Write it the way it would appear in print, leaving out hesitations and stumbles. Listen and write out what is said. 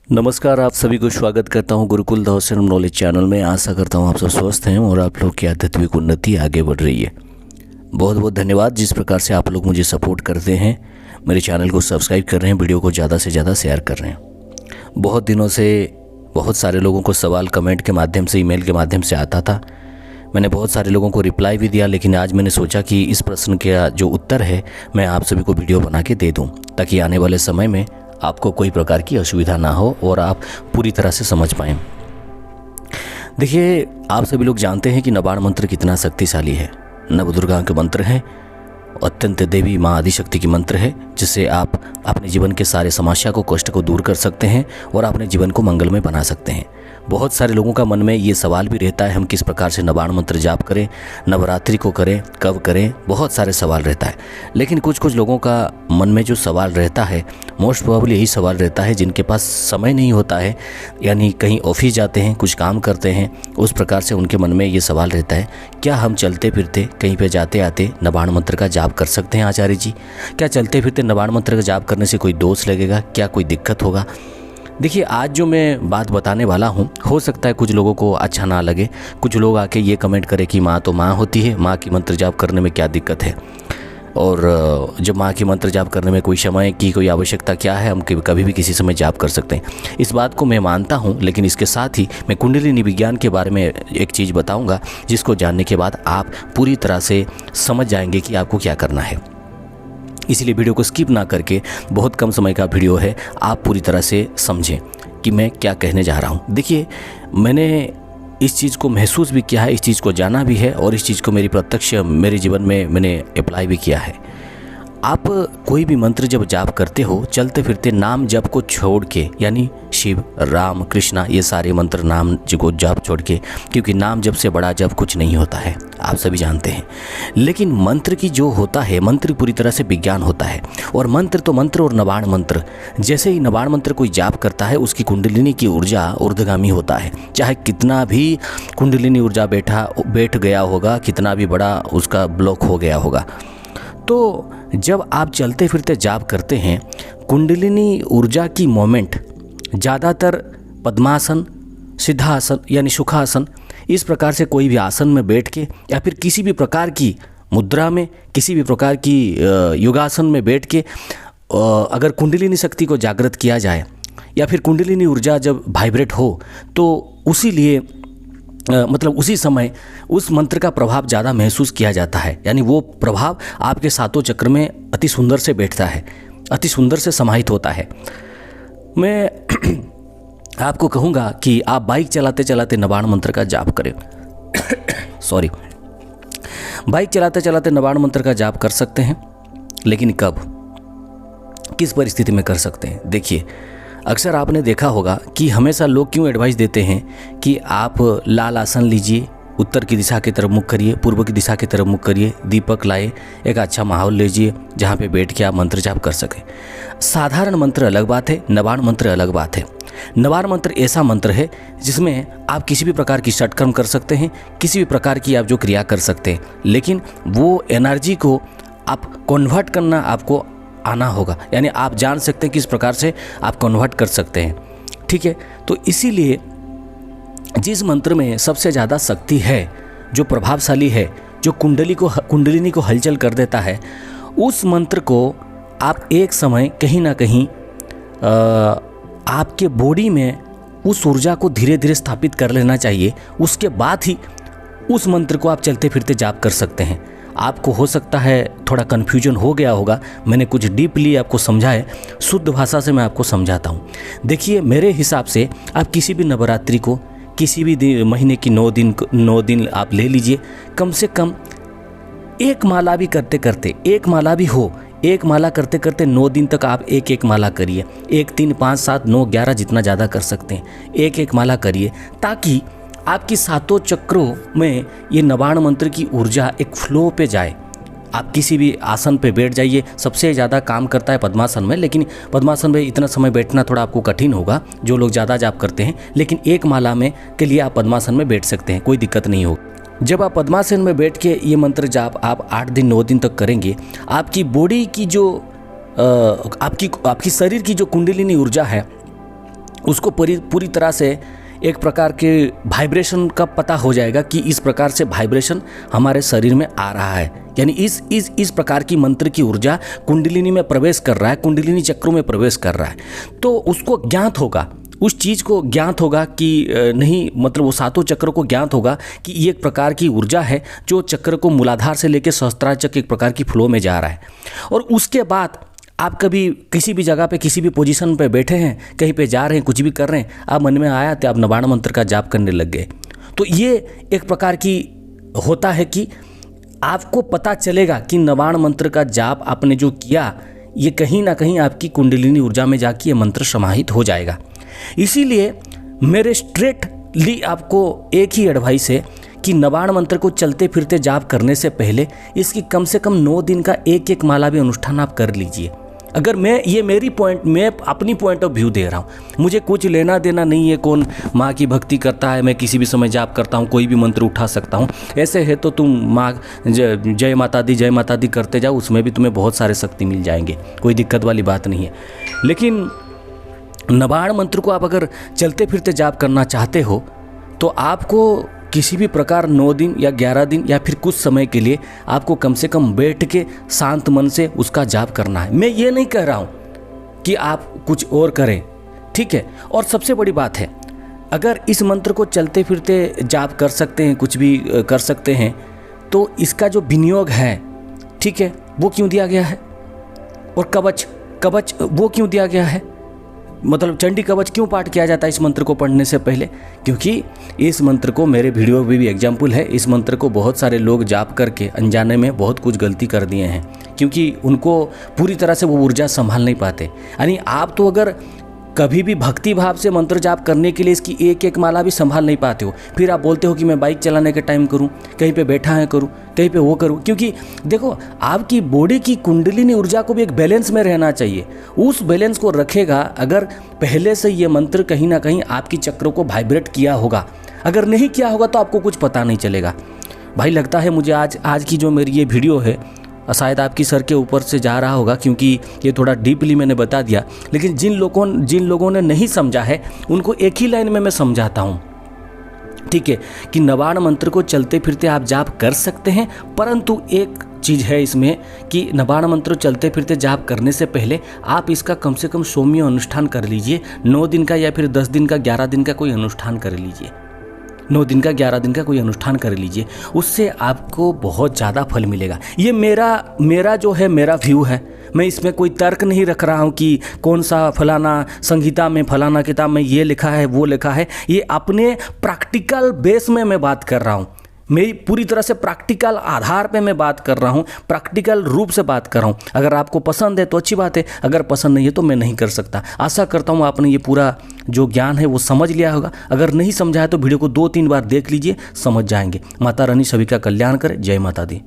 नमस्कार, आप सभी को स्वागत करता हूं Gurukul the hostel knowledge channel में। आशा करता हूं आप सब स्वस्थ हैं और आप लोग की आध्यात्मिक उन्नति आगे बढ़ रही है। बहुत बहुत धन्यवाद जिस प्रकार से आप लोग मुझे सपोर्ट करते हैं, मेरे चैनल को सब्सक्राइब कर रहे हैं, वीडियो को ज़्यादा से ज़्यादा शेयर कर रहे हैं। बहुत दिनों से बहुत सारे लोगों को सवाल कमेंट के माध्यम से, ईमेल के माध्यम से आता था। मैंने बहुत सारे लोगों को रिप्लाई भी दिया, लेकिन आज मैंने सोचा कि इस प्रश्न का जो उत्तर है मैं आप सभी को वीडियो बना के दे दूं, ताकि आने वाले समय में आपको कोई प्रकार की असुविधा ना हो और आप पूरी तरह से समझ पाएँ। देखिए, आप सभी लोग जानते हैं कि नवाण मंत्र कितना शक्तिशाली है। नवदुर्गा के मंत्र हैं, अत्यंत देवी माँ आदिशक्ति की मंत्र है, जिससे आप अपने जीवन के सारे समस्या को, कष्ट को दूर कर सकते हैं और अपने जीवन को मंगलमय बना सकते हैं। बहुत सारे लोगों का मन में ये सवाल भी रहता है, हम किस प्रकार से नवाण मंत्र जाप करें, नवरात्रि को करें, कब करें, बहुत सारे सवाल रहता है। लेकिन कुछ लोगों का मन में जो सवाल रहता है, मोस्ट प्रोबेबली यही सवाल रहता है जिनके पास समय नहीं होता है, यानी कहीं ऑफिस जाते हैं, कुछ काम करते हैं, उस प्रकार से उनके मन में ये सवाल रहता है, क्या हम चलते फिरते कहीं पे जाते आते नवाण मंत्र का जाप कर सकते हैं आचार्य जी? क्या चलते फिरते नवाण मंत्र का जाप करने से कोई दोष लगेगा? क्या कोई दिक्कत होगा? देखिए, आज जो मैं बात बताने वाला हूँ, हो सकता है कुछ लोगों को अच्छा ना लगे। कुछ लोग आके ये कमेंट करें कि माँ तो माँ होती है, माँ की मंत्र जाप करने में क्या दिक्कत है, और जब माँ की मंत्र जाप करने में कोई समय की कोई आवश्यकता क्या है, हम कभी भी किसी समय जाप कर सकते हैं। इस बात को मैं मानता हूँ, लेकिन इसके साथ ही मैं कुंडलिनी विज्ञान के बारे में एक चीज़ बताऊँगा, जिसको जानने के बाद आप पूरी तरह से समझ जाएंगे कि आपको क्या करना है। इसीलिए वीडियो को स्किप ना करके, बहुत कम समय का वीडियो है, आप पूरी तरह से समझें कि मैं क्या कहने जा रहा हूँ। देखिए, मैंने इस चीज़ को महसूस भी किया है, इस चीज़ को जाना भी है, और इस चीज़ को मेरे जीवन में मैंने अप्लाई भी किया है। आप कोई भी मंत्र जब जाप करते हो, चलते फिरते नाम जप को छोड़ के, यानी शिव, राम, कृष्णा, ये सारे मंत्र नाम को जाप छोड़ के, क्योंकि नाम जप से बड़ा जप कुछ नहीं होता है, आप सभी जानते हैं। लेकिन मंत्र की जो होता है, मंत्र पूरी तरह से विज्ञान होता है। और मंत्र तो मंत्र, और नवाण मंत्र, जैसे ही नवाण मंत्र कोई जाप करता है, उसकी कुंडलिनी की ऊर्जा ऊर्ध्वगामी होता है। चाहे कितना भी कुंडलिनी ऊर्जा बैठ गया होगा, कितना भी बड़ा उसका ब्लॉक हो गया होगा, तो जब आप चलते फिरते जाप करते हैं, कुंडलिनी ऊर्जा की मोमेंट ज़्यादातर पद्मासन, सिद्धासन यानी सुखासन, इस प्रकार से कोई भी आसन में बैठ के, या फिर किसी भी प्रकार की मुद्रा में, किसी भी प्रकार की योगासन में बैठ के अगर कुंडलिनी शक्ति को जागृत किया जाए, या फिर कुंडलिनी ऊर्जा जब वाइब्रेट हो, तो उसी समय उस मंत्र का प्रभाव ज़्यादा महसूस किया जाता है। यानी वो प्रभाव आपके सातों चक्र में अति सुंदर से बैठता है, अति सुंदर से समाहित होता है। मैं आपको कहूँगा कि आप बाइक चलाते चलाते नवाण मंत्र का जाप करें। सॉरी, बाइक चलाते चलाते नवाण मंत्र का जाप कर सकते हैं, लेकिन कब, किस परिस्थिति में कर सकते हैं? देखिए, अक्सर आपने देखा होगा कि हमेशा लोग क्यों एडवाइस देते हैं कि आप लाल आसन लीजिए, उत्तर की दिशा की तरफ मुख करिए, पूर्व की दिशा की तरफ मुख करिए, दीपक लाए, एक अच्छा माहौल लीजिए जहाँ पे बैठ के आप मंत्र जाप कर सकें। साधारण मंत्र अलग बात है, नवाण मंत्र अलग बात है। नवाण मंत्र ऐसा मंत्र है जिसमें आप किसी भी प्रकार की षटकर्म कर सकते हैं, किसी भी प्रकार की आप जो क्रिया कर सकते हैं, लेकिन वो एनर्जी को आप कन्वर्ट करना आपको आना होगा। यानी आप जान सकते हैं किस प्रकार से आप कन्वर्ट कर सकते हैं, ठीक है? तो इसीलिए जिस मंत्र में सबसे ज़्यादा शक्ति है, जो प्रभावशाली है, जो कुंडलिनी को हलचल कर देता है, उस मंत्र को आप एक समय कहीं ना कहीं आपके बॉडी में उस ऊर्जा को धीरे धीरे स्थापित कर लेना चाहिए। उसके बाद ही उस मंत्र को आप चलते फिरते जाप कर सकते हैं। आपको हो सकता है थोड़ा कन्फ्यूजन हो गया होगा, मैंने कुछ डीपली आपको समझा है, शुद्ध भाषा से मैं आपको समझाता हूँ। देखिए, मेरे हिसाब से आप किसी भी नवरात्रि को, किसी भी महीने की 9 दिन आप ले लीजिए, कम से कम एक माला भी करते करते, एक माला भी हो, एक माला करते करते 9 दिन तक आप एक माला करिए। 1, 3, 5, 7, 9, 11 जितना ज़्यादा कर सकते हैं, एक माला करिए, ताकि आपकी सातों चक्रों में ये नवाण मंत्र की ऊर्जा एक फ्लो पे जाए। आप किसी भी आसन पे बैठ जाइए। सबसे ज़्यादा काम करता है पद्मासन में, लेकिन पद्मासन में इतना समय बैठना थोड़ा आपको कठिन होगा जो लोग ज़्यादा जाप करते हैं, लेकिन एक माला में के लिए आप पद्मासन में बैठ सकते हैं, कोई दिक्कत नहीं होगी। जब आप पद्मासन में बैठ के ये मंत्र जाप आप 8 दिन 9 दिन तक करेंगे, आपकी बॉडी की जो आपकी शरीर की जो कुंडलिनी ऊर्जा है उसको पूरी तरह से एक प्रकार के वाइब्रेशन का पता हो जाएगा कि इस प्रकार से वाइब्रेशन हमारे शरीर में आ रहा है, यानी इस प्रकार की मंत्र की ऊर्जा कुंडलिनी में प्रवेश कर रहा है, कुंडलिनी चक्रों में प्रवेश कर रहा है। तो उसको ज्ञात होगा, उस चीज़ को ज्ञात होगा कि नहीं, मतलब वो सातों चक्र को ज्ञात होगा कि ये एक प्रकार की ऊर्जा है जो चक्र को मूलाधार से लेकर सहस्त्रार चक्र एक प्रकार की फ्लो में जा रहा है। और उसके बाद आप कभी किसी भी जगह पे किसी भी पोजीशन पे बैठे हैं, कहीं पे जा रहे हैं, कुछ भी कर रहे हैं, आप मन में आया तो आप नवाण मंत्र का जाप करने लग गए। तो ये एक प्रकार की होता है कि आपको पता चलेगा कि नवाण मंत्र का जाप आपने जो किया ये कहीं ना कहीं आपकी कुंडलिनी ऊर्जा में जाके ये मंत्र समाहित हो जाएगा। इसीलिए मेरे स्ट्रेटली आपको एक ही एडवाइस है कि नवाण मंत्र को चलते फिरते जाप करने से पहले इसकी कम से कम 9 दिन का एक माला भी अनुष्ठान आप कर लीजिए। अगर मैं अपनी पॉइंट ऑफ व्यू दे रहा हूँ, मुझे कुछ लेना देना नहीं है कौन माँ की भक्ति करता है, मैं किसी भी समय जाप करता हूँ, कोई भी मंत्र उठा सकता हूँ। ऐसे है तो तुम माँ जय माता दी करते जाओ, उसमें भी तुम्हें बहुत सारे शक्ति मिल जाएंगे, कोई दिक्कत वाली बात नहीं है। लेकिन नवाण मंत्र को आप अगर चलते फिरते जाप करना चाहते हो तो आपको किसी भी प्रकार 9 दिन या 11 दिन या फिर कुछ समय के लिए आपको कम से कम बैठ के शांत मन से उसका जाप करना है। मैं ये नहीं कह रहा हूँ कि आप कुछ और करें, ठीक है। और सबसे बड़ी बात है, अगर इस मंत्र को चलते फिरते जाप कर सकते हैं, कुछ भी कर सकते हैं, तो इसका जो विनियोग है, ठीक है, वो क्यों दिया गया है? और कवच वो क्यों दिया गया है? मतलब चंडी कवच क्यों पाठ किया जाता है इस मंत्र को पढ़ने से पहले? क्योंकि इस मंत्र को, मेरे वीडियो में भी एग्जाम्पल है, इस मंत्र को बहुत सारे लोग जाप करके अनजाने में बहुत कुछ गलती कर दिए हैं, क्योंकि उनको पूरी तरह से वो ऊर्जा संभाल नहीं पाते। यानी आप तो अगर कभी भी भक्ति भाव से मंत्र जाप करने के लिए इसकी एक माला भी संभाल नहीं पाते हो, फिर आप बोलते हो कि मैं बाइक चलाने के टाइम करूं, कहीं पे बैठा है करूं, कहीं पे वो करूं। क्योंकि देखो, आपकी बॉडी की कुंडलिनी ऊर्जा को भी एक बैलेंस में रहना चाहिए। उस बैलेंस को रखेगा अगर पहले से ये मंत्र कहीं ना कहीं आपकी चक्रों को वाइब्रेट किया होगा। अगर नहीं किया होगा तो आपको कुछ पता नहीं चलेगा। भाई लगता है मुझे आज की जो मेरी ये वीडियो है शायद आपकी सर के ऊपर से जा रहा होगा, क्योंकि ये थोड़ा डीपली मैंने बता दिया। लेकिन जिन लोगों ने नहीं समझा है उनको एक ही लाइन में मैं समझाता हूँ, ठीक है, कि नवाण मंत्र को चलते फिरते आप जाप कर सकते हैं, परंतु एक चीज़ है इसमें कि नवाण मंत्र चलते फिरते जाप करने से पहले आप इसका कम से कम सौम्य अनुष्ठान कर लीजिए। 9 दिन का या फिर 10 दिन का 11 दिन का कोई अनुष्ठान कर लीजिए। 9 दिन का 11 दिन का कोई अनुष्ठान कर लीजिए, उससे आपको बहुत ज़्यादा फल मिलेगा। ये मेरा जो है, मेरा व्यू है। मैं इसमें कोई तर्क नहीं रख रहा हूँ कि कौन सा फलाना संहिता में, फलाना किताब में ये लिखा है, वो लिखा है। ये अपने प्रैक्टिकल बेस में मैं बात कर रहा हूँ, मेरी पूरी तरह से प्रैक्टिकल आधार पे मैं बात कर रहा हूँ, प्रैक्टिकल रूप से बात कर रहा हूँ। अगर आपको पसंद है तो अच्छी बात है, अगर पसंद नहीं है तो मैं नहीं कर सकता। आशा करता हूँ आपने ये पूरा जो ज्ञान है वो समझ लिया होगा। अगर नहीं समझा है तो वीडियो को 2-3 बार देख लीजिए, समझ जाएंगे। माता रानी सभी का कल्याण करे। जय माता दी।